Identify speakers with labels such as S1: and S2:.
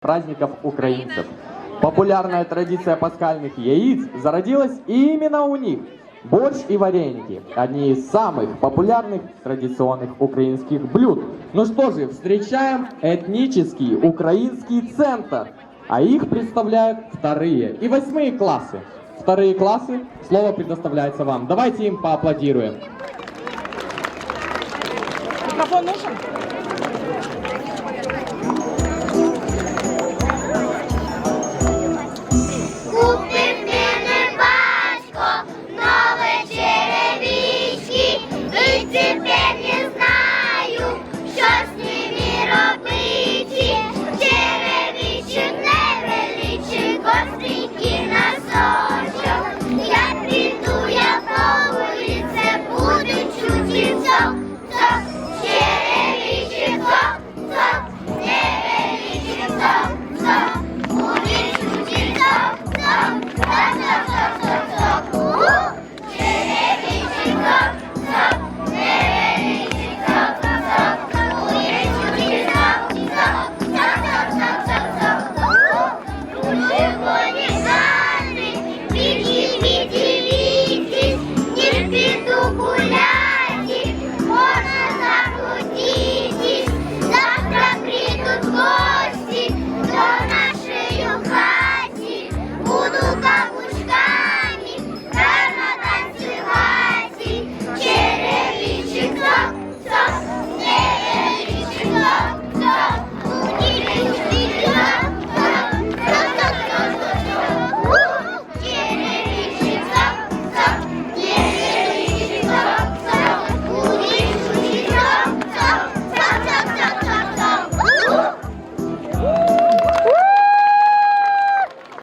S1: праздников украинцев. Популярная традиция пасхальных яиц зародилась именно у них. Борщ и вареники – одни из самых популярных традиционных украинских блюд. Ну что же, встречаем этнический украинский центр. А их представляют 2-е и 8-е классы. 2-е классы, слово предоставляется вам. Давайте им поаплодируем.
S2: Микрофон нужен?